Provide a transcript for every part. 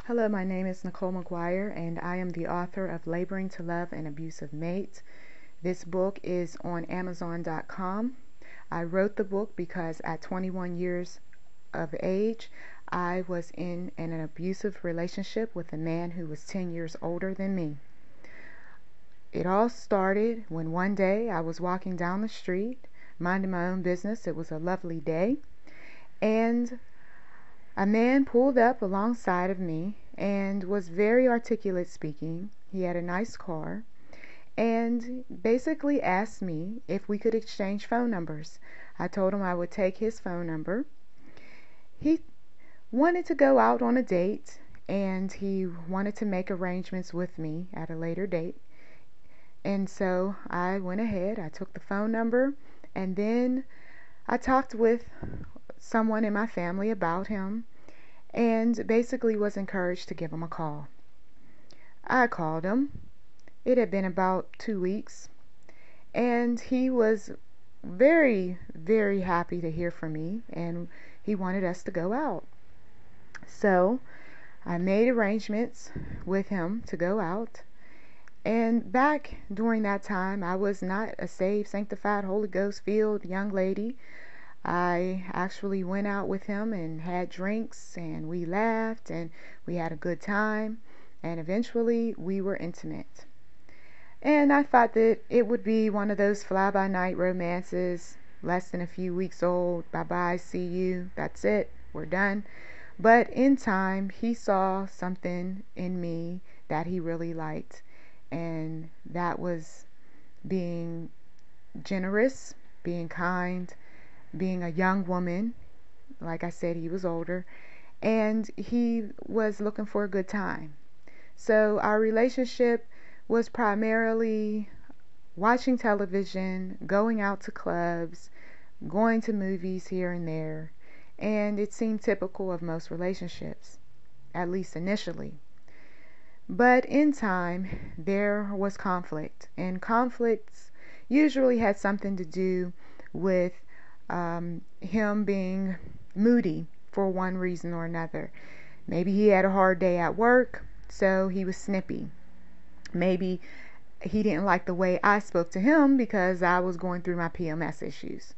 Hello, my name is NichollMcGuire, and I am the author of Laboring to Love an Abusive Mate. This book is on Amazon.com. I wrote the book because at 21 years of age, I was in an abusive relationship with a man who was 10 years older than me. It all started when one day I was walking down the street, minding my own business. It was a lovely day, and a man pulled up alongside of me and was very articulate speaking. He had a nice car and basically asked me if we could exchange phone numbers. I told him I would take his phone number. He wanted to go out on a date and he wanted to make arrangements with me at a later date. And so I went ahead, I took the phone number, and then I talked with someone in my family about him and basically was encouraged to give him a call. I called him. It had been about 2 weeks, and he was very, very happy to hear from me, and he wanted us to go out. So I made arrangements with him to go out, and back during that time I was not a saved, sanctified, Holy Ghost filled young lady. I actually went out with him and had drinks, and we laughed and we had a good time, and eventually we were intimate. And I thought that it would be one of those fly-by-night romances, less than a few weeks old. Bye-bye, see you, that's it, we're done. But in time, he saw something in me that he really liked, and that was being generous, being kind, being a young woman. Like I said, he was older, and he was looking for a good time. So our relationship was primarily watching television, going out to clubs, going to movies here and there, and it seemed typical of most relationships, at least initially. But in time, there was conflict, and conflicts usually had something to do with him being moody for one reason or another. Maybe he had a hard day at work, so he was snippy. Maybe he didn't like the way I spoke to him because I was going through my PMS issues.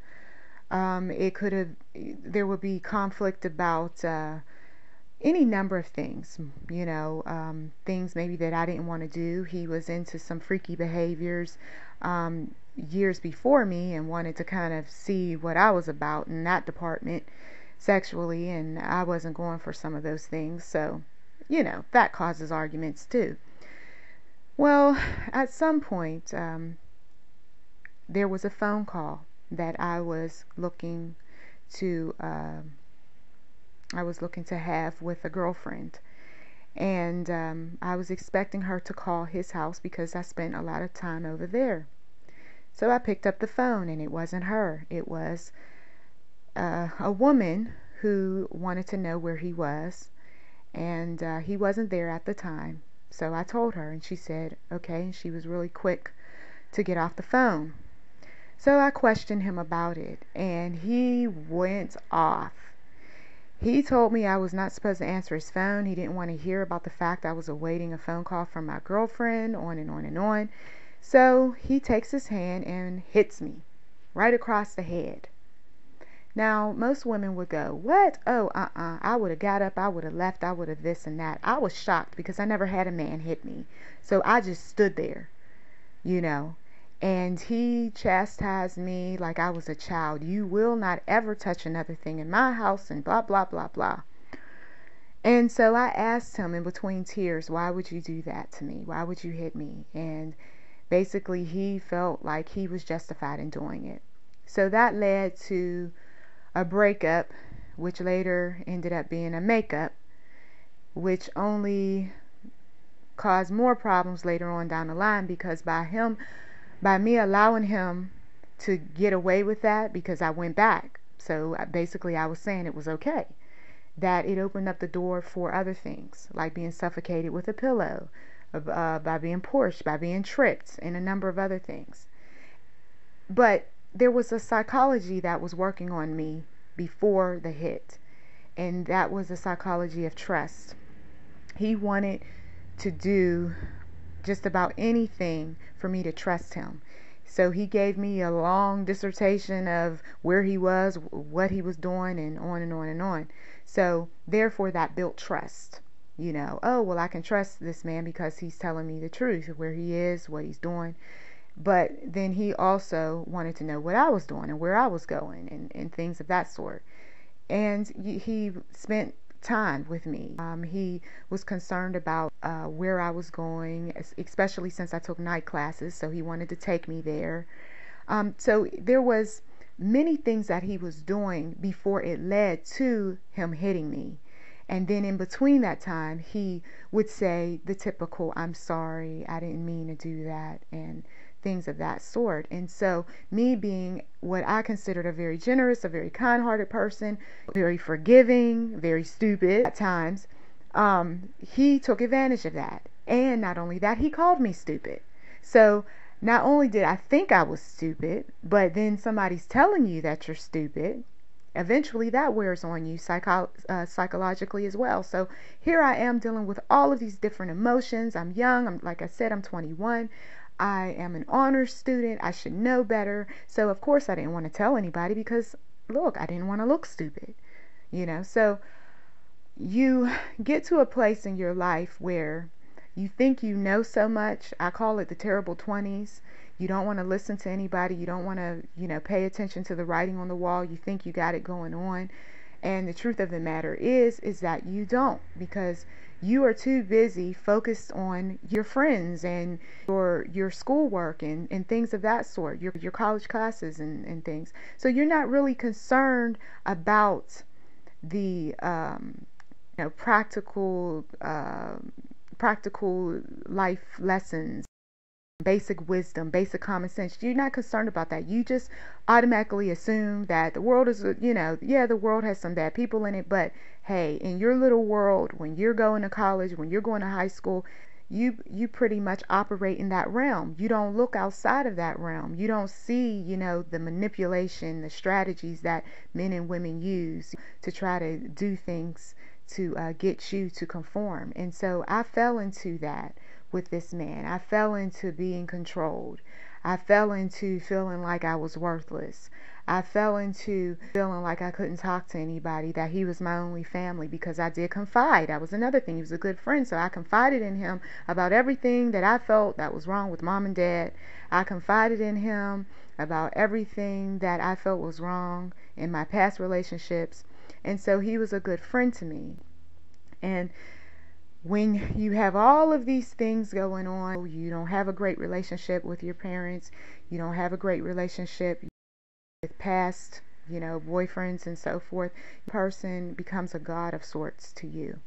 There would be conflict about any number of things, things maybe that I didn't want to do. He was into some freaky behaviors years before me and wanted to kind of see what I was about in that department sexually, and I wasn't going for some of those things. So, that causes arguments too. Well, at some point, there was a phone call that I was looking to have with a girlfriend, and I was expecting her to call his house because I spent a lot of time over there. So I picked up the phone, and it wasn't her. It was a woman who wanted to know where he was, and he wasn't there at the time. So I told her, and she said, okay, and she was really quick to get off the phone. So I questioned him about it, and he went off. He told me I was not supposed to answer his phone. He didn't want to hear about the fact I was awaiting a phone call from my girlfriend, on and on and on. So he takes his hand and hits me right across the head. Now, most women would go, what? Oh, I would have got up, I would have left, I would have this and that. I was shocked because I never had a man hit me. So I just stood there, and he chastised me like I was a child. You will not ever touch another thing in my house, and blah, blah, blah, blah. And so I asked him in between tears, why would you do that to me? Why would you hit me? And basically he felt like he was justified in doing it. So that led to a breakup, which later ended up being a makeup, which only caused more problems later on down the line, because by me allowing him to get away with that, because I went back, so basically I was saying it was okay, that it opened up the door for other things, like being suffocated with a pillow, by being pushed, by being tripped, and a number of other things. But there was a psychology that was working on me before the hit, and that was a psychology of trust. He wanted to do just about anything for me to trust him. So he gave me a long dissertation of where he was, what he was doing, and on and on and on. So therefore that built trust. Oh, well, I can trust this man because he's telling me the truth, where he is, what he's doing. But then he also wanted to know what I was doing and where I was going, and things of that sort. And he spent time with me. He was concerned about where I was going, especially since I took night classes, so he wanted to take me there. So there was many things that he was doing before it led to him hitting me. And then in between that time, he would say the typical, "I'm sorry, I didn't mean to do that," and things of that sort. And so me being what I considered a very generous, a very kind-hearted person, very forgiving, very stupid at times, he took advantage of that. And not only that, he called me stupid. So not only did I think I was stupid, but then somebody's telling you that you're stupid. Eventually that wears on you psychologically as well. So here I am dealing with all of these different emotions. I'm young. Like I said, I'm 21. I am an honors student. I should know better. So of course I didn't want to tell anybody because, look, I didn't want to look stupid. So you get to a place in your life where you think you know so much. I call it the terrible 20s. You don't want to listen to anybody. You don't want to, pay attention to the writing on the wall. You think you got it going on. And the truth of the matter is that you don't, because you are too busy focused on your friends and your schoolwork and things of that sort, your college classes and things. So you're not really concerned about the practical life lessons, basic wisdom, basic common sense. You're not concerned about that. You just automatically assume that the world is, the world has some bad people in it, but hey, in your little world, when you're going to college, when you're going to high school, you pretty much operate in that realm. You don't look outside of that realm. You don't see, the manipulation, the strategies that men and women use to try to do things to get you to conform. And so I fell into that with this man. I fell into being controlled. I fell into feeling like I was worthless. I fell into feeling like I couldn't talk to anybody, that he was my only family, because I did confide. That was another thing. He was a good friend, so I confided in him about everything that I felt that was wrong with mom and dad. I confided in him about everything that I felt was wrong in my past relationships. And so he was a good friend to me. And when you have all of these things going on, you don't have a great relationship with your parents, you don't have a great relationship with past, boyfriends and so forth, the person becomes a god of sorts to you.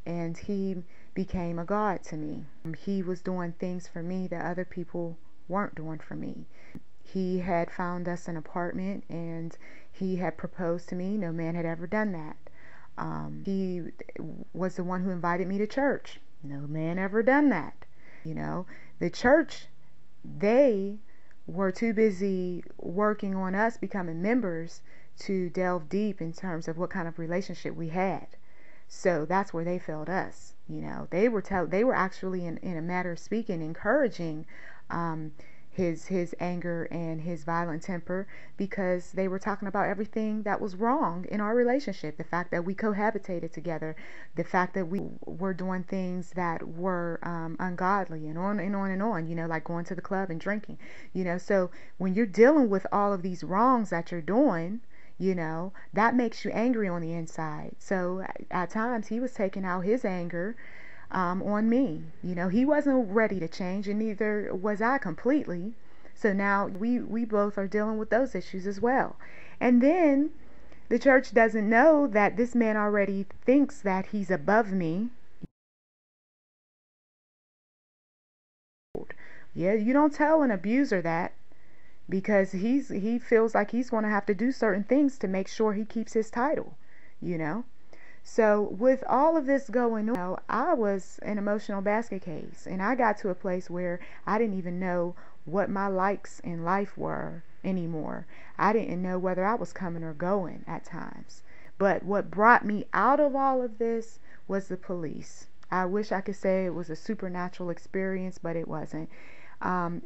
And he became a god to me. He was doing things for me that other people weren't doing for me. He had found us an apartment and he had proposed to me. No man had ever done that. He was the one who invited me to church. No man ever done that. The church, they were too busy working on us becoming members to delve deep in terms of what kind of relationship we had. So that's where they failed us. They were actually in a matter of speaking encouraging his anger and his violent temper, because they were talking about everything that was wrong in our relationship. The fact that we cohabitated together, the fact that we were doing things that were ungodly, and on and on and on, like going to the club and drinking. So when you're dealing with all of these wrongs that you're doing, that makes you angry on the inside. So at times he was taking out his anger on me. He wasn't ready to change, and neither was I completely. So now we both are dealing with those issues as well. And then the church doesn't know that this man already thinks that he's above me. Yeah, you don't tell an abuser that, because he feels like he's going to have to do certain things to make sure he keeps his title. So with all of this going on, I was an emotional basket case, and I got to a place where I didn't even know what my likes in life were anymore. I didn't know whether I was coming or going at times. But what brought me out of all of this was the police. I wish I could say it was a supernatural experience, but it wasn't.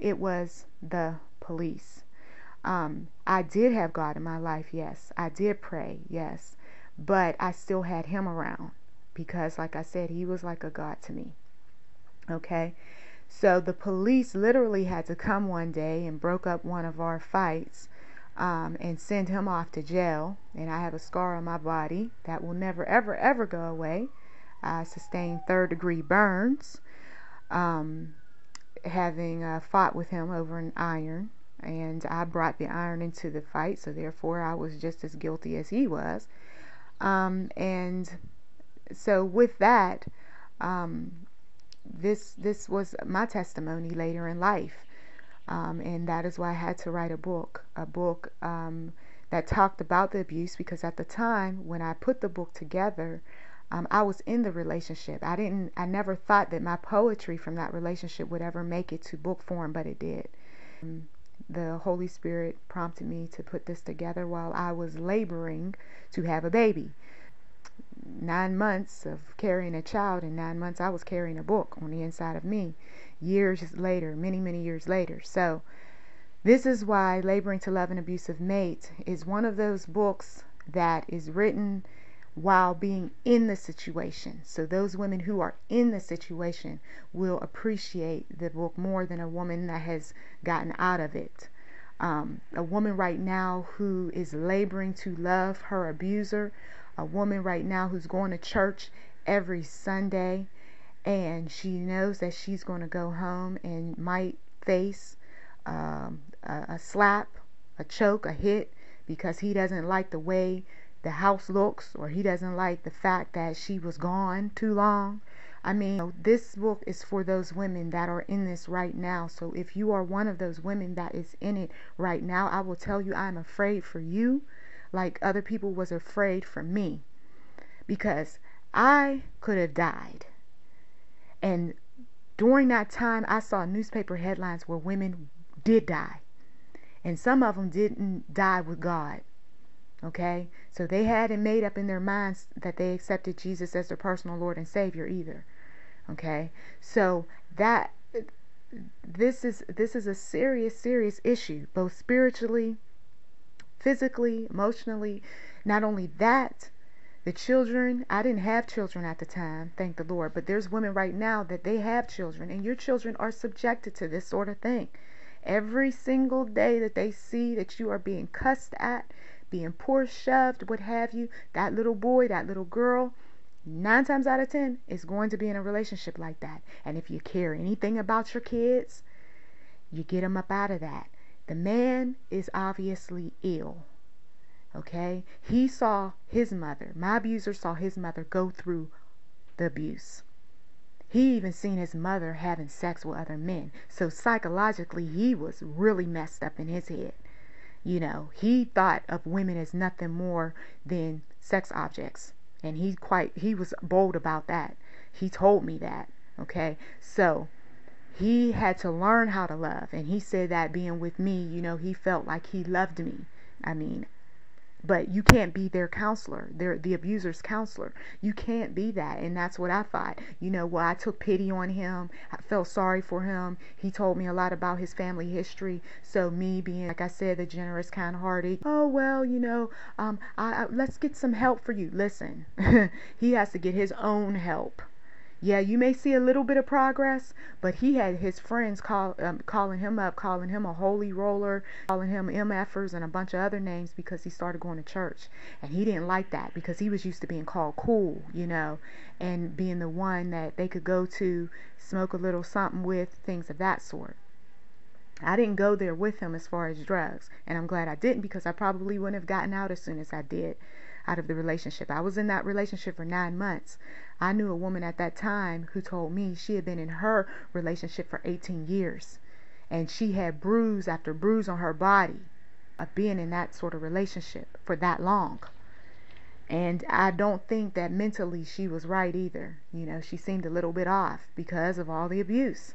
It was the police. I did have God in my life, yes. I did pray, yes. But I still had him around because, like I said, he was like a God to me. Okay? So the police literally had to come one day and broke up one of our fights, and send him off to jail. And I have a scar on my body that will never, ever, ever go away. I sustained third-degree burns, having fought with him over an iron. And I brought the iron into the fight, so therefore I was just as guilty as he was. And so with that, this was my testimony later in life. And that is why I had to write a book that talked about the abuse, because at the time when I put the book together, I was in the relationship. I never thought that my poetry from that relationship would ever make it to book form, but it did. The Holy Spirit prompted me to put this together while I was laboring to have a baby. 9 months of carrying a child, and 9 months I was carrying a book on the inside of me. Years later, many, many years later. So this is why Laboring to Love an Abusive Mate is one of those books that is written while being in the situation. So those women who are in the situation will appreciate the book more than a woman that has gotten out of it. A woman right now who is laboring to love her abuser, a woman right now who's going to church every Sunday, and she knows that she's going to go home and might face a slap, a choke, a hit, because he doesn't like the way the house looks, or he doesn't like the fact that she was gone too long. I mean, this book is for those women that are in this right now. So if you are one of those women that is in it right now, I will tell you I'm afraid for you like other people was afraid for me, because I could have died. And during that time, I saw newspaper headlines where women did die, and some of them didn't die with God. Okay, so they hadn't made up in their minds that they accepted Jesus as their personal Lord and Savior either. Okay, so that this is a serious issue, both spiritually, physically, emotionally. Not only that, the children, I didn't have children at the time, thank the Lord, but there's women right now that they have children, and your children are subjected to this sort of thing. Every single day that they see that you are being cussed at, being poor shoved, what have you, that little boy, that little girl, 9 times out of 10 is going to be in a relationship like that. And if you care anything about your kids, you get them up out of that. The man is obviously ill. Okay? He saw his mother, my abuser saw his mother go through the abuse. He even seen his mother having sex with other men. So psychologically, he was really messed up in his head. You know, he thought of women as nothing more than sex objects. And he was bold about that. He told me that. Okay. So he had to learn how to love. And he said that being with me, you know, he felt like he loved me. I mean, but you can't be their counselor, the abuser's counselor. You can't be that. And that's what I thought. You know, well, I took pity on him. I felt sorry for him. He told me a lot about his family history. So me being, like I said, the generous, kind-hearted, oh, well, you know, let's get some help for you. Listen, he has to get his own help. Yeah, you may see a little bit of progress, but he had his friends calling him up, calling him a holy roller, calling him MFers and a bunch of other names because he started going to church. And he didn't like that because he was used to being called cool, you know, and being the one that they could go to, smoke a little something with, things of that sort. I didn't go there with him as far as drugs, and I'm glad I didn't, because I probably wouldn't have gotten out as soon as I did out of the relationship. I was in that relationship for 9 months. I knew a woman at that time who told me she had been in her relationship for 18 years, and she had bruise after bruise on her body of being in that sort of relationship for that long. And I don't think that mentally she was right either. You know, she seemed a little bit off because of all the abuse.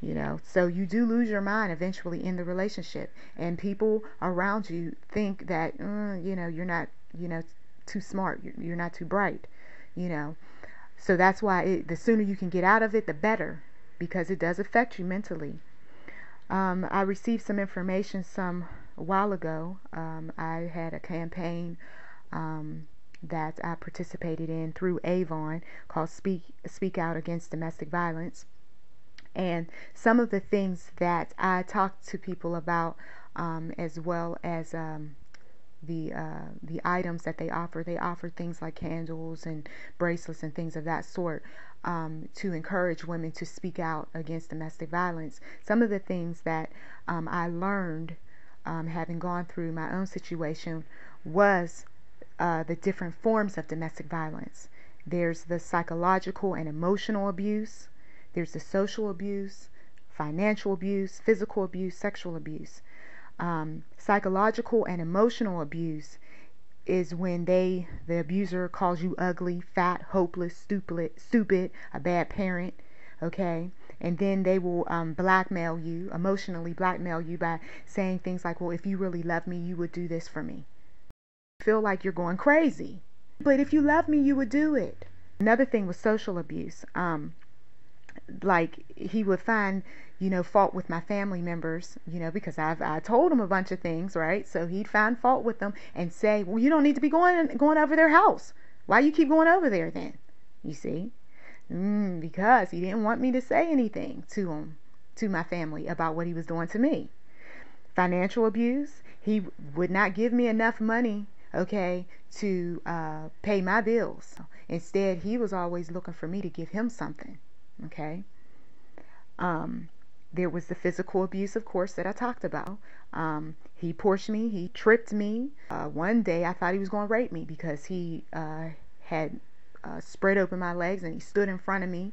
You know, so you do lose your mind eventually in the relationship, and people around you think that you know, you're not, you know, too smart, you're not too bright, you know. So that's why the sooner you can get out of it, the better, because it does affect you mentally. I received some information a while ago. I had a campaign that I participated in through Avon called Speak Out Against Domestic Violence. And some of the things that I talked to people about, as well as the items that they offer things like candles and bracelets and things of that sort, to encourage women to speak out against domestic violence. Some of the things that I learned, having gone through my own situation, was the different forms of domestic violence. There's the psychological and emotional abuse. There's the social abuse, financial abuse, physical abuse, sexual abuse. Psychological and emotional abuse is when the abuser calls you ugly, fat, hopeless, stupid, a bad parent, okay? And then they will emotionally blackmail you by saying things like, well, if you really love me, you would do this for me. Feel like you're going crazy. But if you love me, you would do it. Another thing was social abuse. Like he would find, fault with my family members, because I told him a bunch of things, right? So he'd find fault with them and say, well, you don't need to be going over their house. Why you keep going over there then? You see? Because he didn't want me to say anything to my family about what he was doing to me. Financial abuse. He would not give me enough money, okay, to pay my bills. Instead, he was always looking for me to give him something. Okay. There was the physical abuse, of course, that I talked about. He pushed me. He tripped me. One day I thought he was going to rape me because he had spread open my legs and he stood in front of me.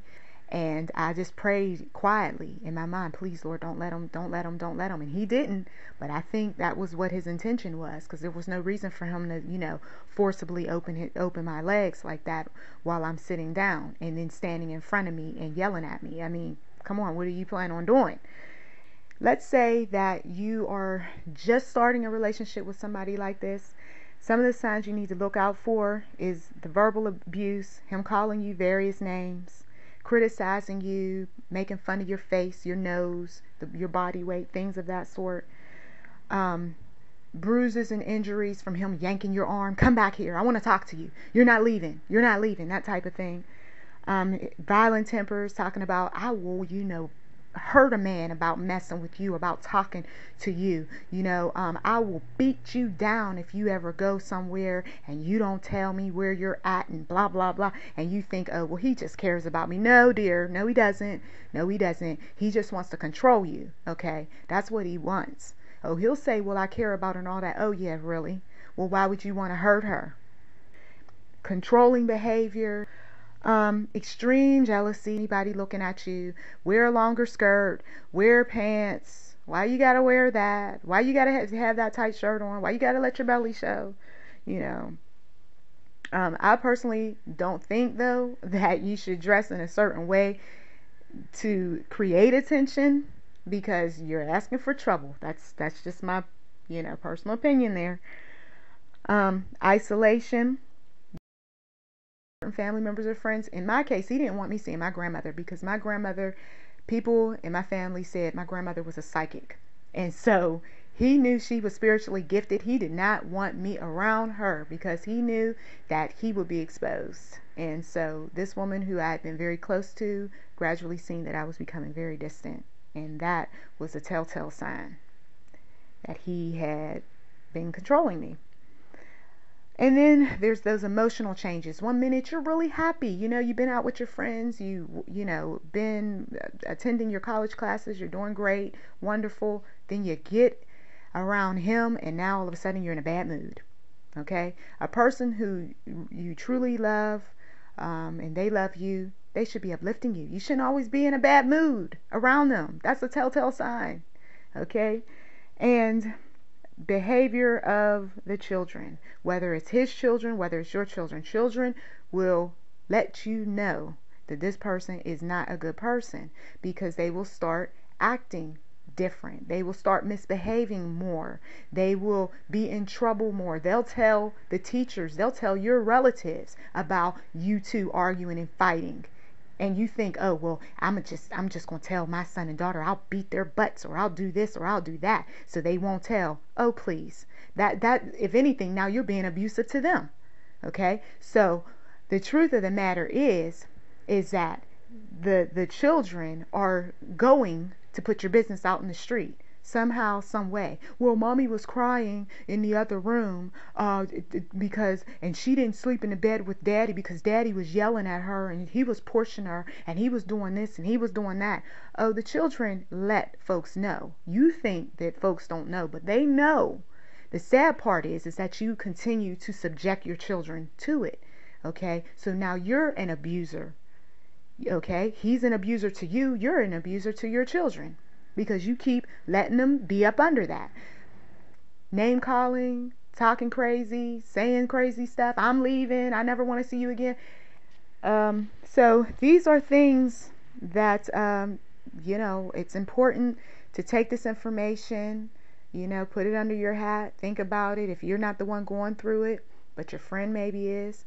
And I just prayed quietly in my mind, please, Lord, don't let him, don't let him, don't let him. And he didn't. But I think that was what his intention was, because there was no reason for him to, forcibly open my legs like that while I'm sitting down and then standing in front of me and yelling at me. I mean, come on, what do you plan on doing? Let's say that you are just starting a relationship with somebody like this. Some of the signs you need to look out for is the verbal abuse, him calling you various names, criticizing you, making fun of your face, your nose, your body weight, things of that sort. Bruises and injuries from him yanking your arm. Come back here. I want to talk to you. You're not leaving. You're not leaving. That type of thing. Violent tempers, talking about, I will, hurt a man about messing with you, about talking to you. I will beat you down if you ever go somewhere and you don't tell me where you're at and blah, blah, blah. And you think, oh, well, he just cares about me. No, dear. No, he doesn't. No, he doesn't. He just wants to control you. Okay. That's what he wants. Oh, he'll say, well, I care about her and all that. Oh, yeah, really? Well, why would you want to hurt her? Controlling behavior. Extreme jealousy. Anybody looking at you, wear a longer skirt, wear pants. Why you gotta wear that? Why you gotta have that tight shirt on? Why you gotta let your belly show? I personally don't think, though, that you should dress in a certain way to create attention, because you're asking for trouble. That's just my personal opinion there. Isolation. Family members or friends. In my case, he didn't want me seeing my grandmother, because my grandmother, people in my family said my grandmother was a psychic, and so he knew she was spiritually gifted. He did not want me around her because he knew that he would be exposed. And so this woman, who I had been very close to, gradually seen that I was becoming very distant, and that was a telltale sign that he had been controlling me. And then there's those emotional changes. One minute you're really happy, you've been out with your friends, you been attending your college classes, you're doing great, wonderful. Then you get around him, and now all of a sudden you're in a bad mood. Okay, a person who you truly love, and they love you, they should be uplifting you. You shouldn't always be in a bad mood around them. That's a telltale sign. Okay, and behavior of the children, whether it's his children, whether it's your children will let you know that this person is not a good person, because they will start acting different. They will start misbehaving more. They will be in trouble more. They'll tell the teachers, they'll tell your relatives about you two arguing and fighting. And you think, oh, well, I'm just going to tell my son and daughter I'll beat their butts, or I'll do this, or I'll do that, so they won't tell. Oh, please. That if anything, now you're being abusive to them. Okay? So the truth of the matter is that the children are going to put your business out in the street somehow, some way. Well, mommy was crying in the other room because, and she didn't sleep in the bed with daddy because daddy was yelling at her, and he was pushing her, and he was doing this and he was doing that. Oh, the children let folks know. You think that folks don't know, but they know. The sad part is that you continue to subject your children to it. Okay, so now you're an abuser. Okay, he's an abuser to you, you're an abuser to your children, because you keep letting them be up under that. Name calling, talking crazy, saying crazy stuff. I'm leaving, I never want to see you again. So these are things that it's important to take this information, put it under your hat, think about it. If you're not the one going through it, but your friend maybe is,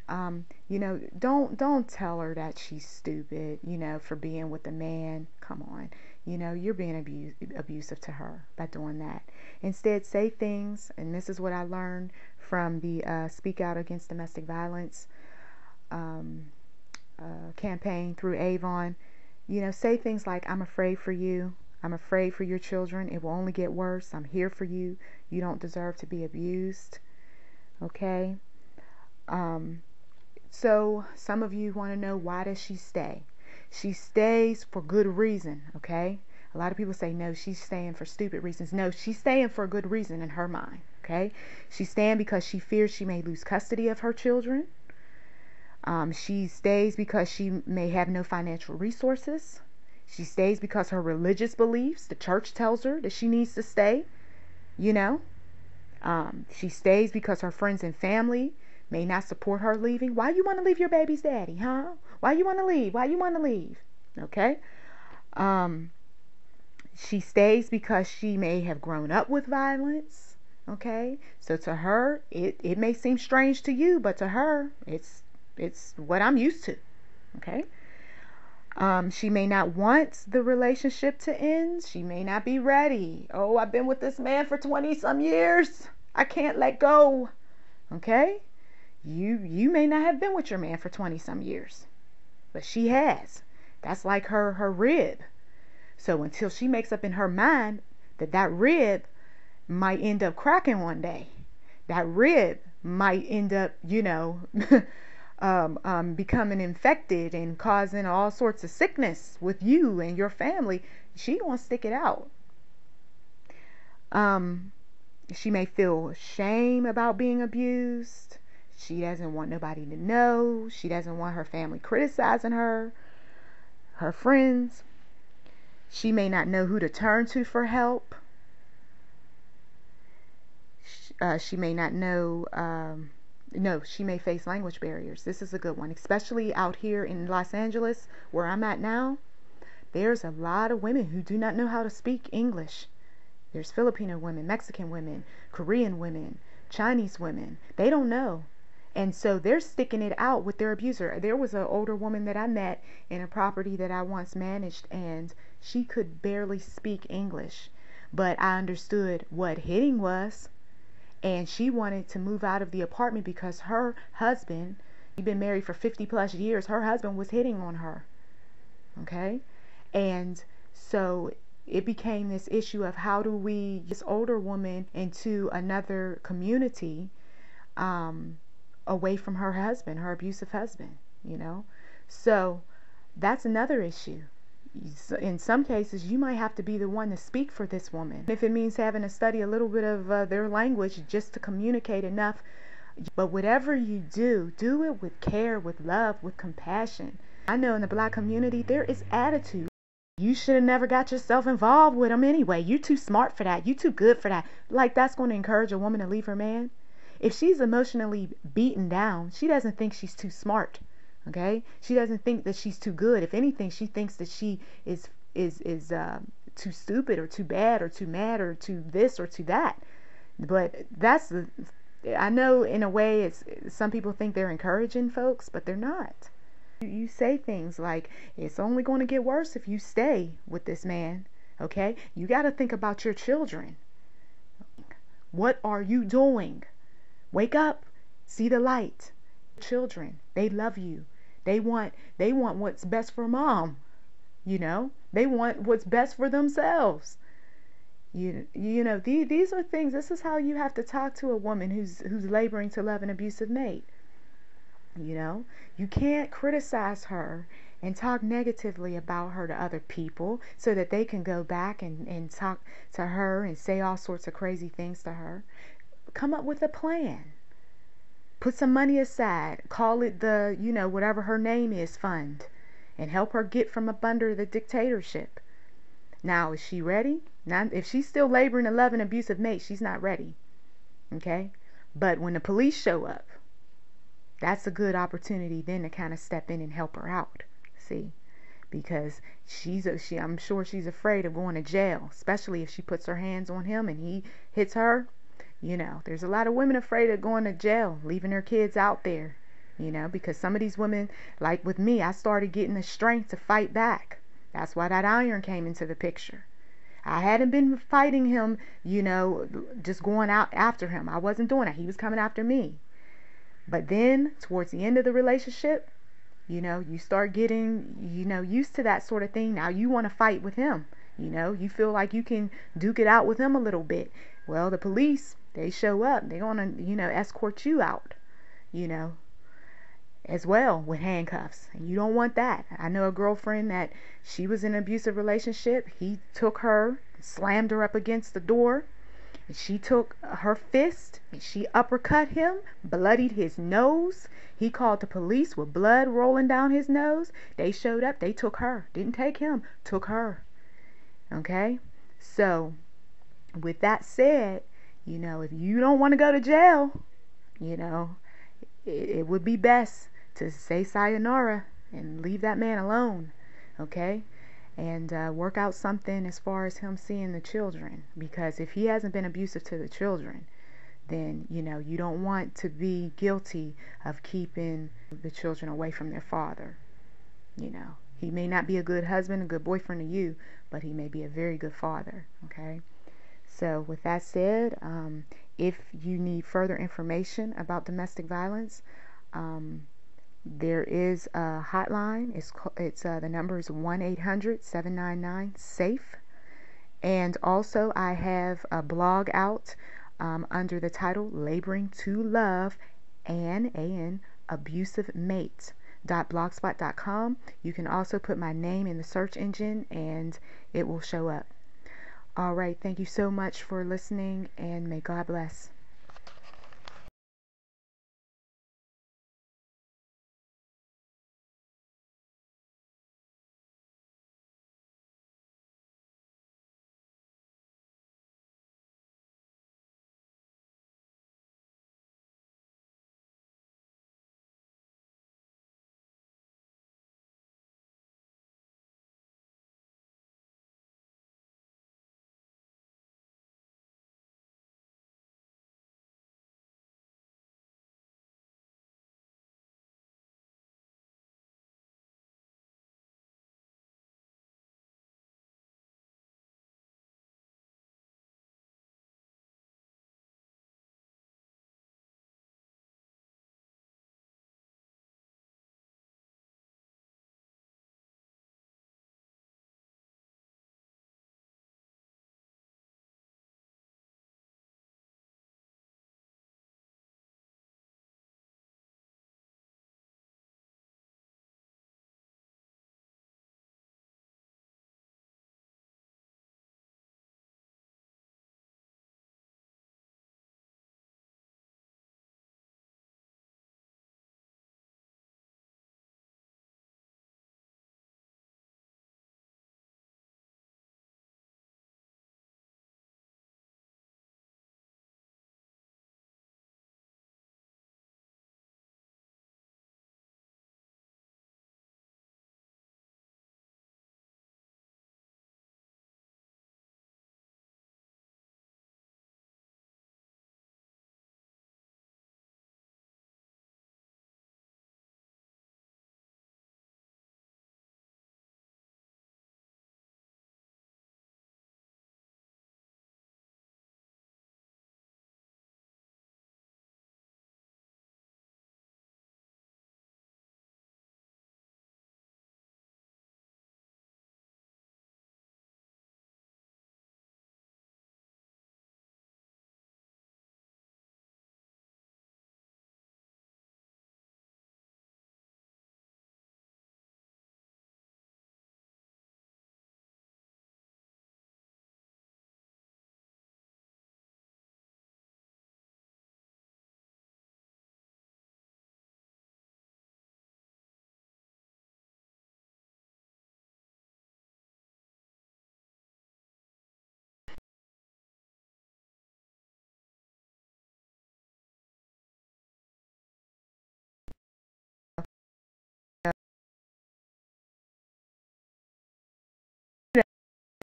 don't tell her that she's stupid, for being with a man. Come on, you're being abusive to her by doing that. Instead, say things, and this is what I learned from the Speak Out Against Domestic Violence campaign through Avon. Say things like, I'm afraid for you. I'm afraid for your children. It will only get worse. I'm here for you. You don't deserve to be abused. Okay? So some of you want to know, why does she stay? She stays for good reason, okay? A lot of people say, no, she's staying for stupid reasons. No, she's staying for a good reason in her mind, okay? She's staying because she fears she may lose custody of her children. She stays because she may have no financial resources. She stays because her religious beliefs, the church tells her that she needs to stay, She stays because her friends and family may not support her leaving. Why you want to leave your baby's daddy, huh? Why you want to leave? Why you want to leave? Okay? She stays because she may have grown up with violence. Okay? So to her, it may seem strange to you, but to her, it's what I'm used to. Okay? She may not want the relationship to end. She may not be ready. Oh, I've been with this man for 20 some years. I can't let go. Okay? You may not have been with your man for 20 some years, but she has. That's like her rib. So until she makes up in her mind that rib might end up cracking one day, that rib might end up, becoming infected and causing all sorts of sickness with you and your family, she gonna stick it out. She may feel shame about being abused. She doesn't want nobody to know. She doesn't want her family criticizing her, her friends. She may not know who to turn to for help. She may not know, she may face language barriers. This is a good one, especially out here in Los Angeles, where I'm at now. There's a lot of women who do not know how to speak English. There's Filipino women, Mexican women, Korean women, Chinese women. They don't know. And so they're sticking it out with their abuser. There was an older woman that I met in a property that I once managed, and she could barely speak English. But I understood what hitting was. And she wanted to move out of the apartment because her husband, he'd been married for 50 plus years, her husband was hitting on her. Okay? And so it became this issue of, how do we get this older woman into another community away from her husband, her abusive husband, So that's another issue. In some cases, you might have to be the one to speak for this woman. If it means having to study a little bit of their language just to communicate enough. But whatever you do, do it with care, with love, with compassion. I know in the Black community, there is attitude. You should have never got yourself involved with him anyway. You're too smart for that. You're too good for that. Like, that's going to encourage a woman to leave her man. If she's emotionally beaten down, she doesn't think she's too smart. Okay? She doesn't think that she's too good. If anything, she thinks that she is too stupid or too bad or too mad or too this or too that. But I know in a way some people think they're encouraging folks, but they're not. You say things like, it's only going to get worse if you stay with this man. Okay? You got to think about your children. What are you doing? Wake up. See the light. Children, they love you. They want what's best for mom. You know, they want what's best for themselves. You know, these are things. This is how you have to talk to a woman who's laboring to love an abusive mate. You know, you can't criticize her and talk negatively about her to other people so that they can go back and talk to her and say all sorts of crazy things to her. Come up with a plan. Put some money aside. Call it the, whatever her name is, fund. And help her get from up under the dictatorship. Now, is she ready? Now, if she's still laboring to love an abusive mate, she's not ready. Okay? But when the police show up, that's a good opportunity then to kind of step in and help her out. See? Because I'm sure she's afraid of going to jail, especially if she puts her hands on him and he hits her. There's a lot of women afraid of going to jail, leaving their kids out there, because some of these women, like with me, I started getting the strength to fight back. That's why that iron came into the picture. I hadn't been fighting him, just going out after him. I wasn't doing that. He was coming after me. But then, towards the end of the relationship, you start getting, used to that sort of thing. Now you want to fight with him. You feel like you can duke it out with him a little bit. Well, the police, they show up. They're going to, escort you out, as well with handcuffs. And you don't want that. I know a girlfriend that she was in an abusive relationship. He took her, slammed her up against the door. And she took her fist and she uppercut him, bloodied his nose. He called the police with blood rolling down his nose. They showed up. They took her. Didn't take him. Took her. Okay? So, with that said, if you don't want to go to jail, it would be best to say sayonara and leave that man alone. Okay? And work out something as far as him seeing the children. Because if he hasn't been abusive to the children, then, you don't want to be guilty of keeping the children away from their father. He may not be a good husband, a good boyfriend to you, but he may be a very good father. Okay? So with that said, if you need further information about domestic violence, there is a hotline. It's the number is 1-800-799-SAFE. And also I have a blog out under the title Laboring to Love an Abusive Mate .blogspot.com. You can also put my name in the search engine and it will show up. All right, thank you so much for listening, and may God bless.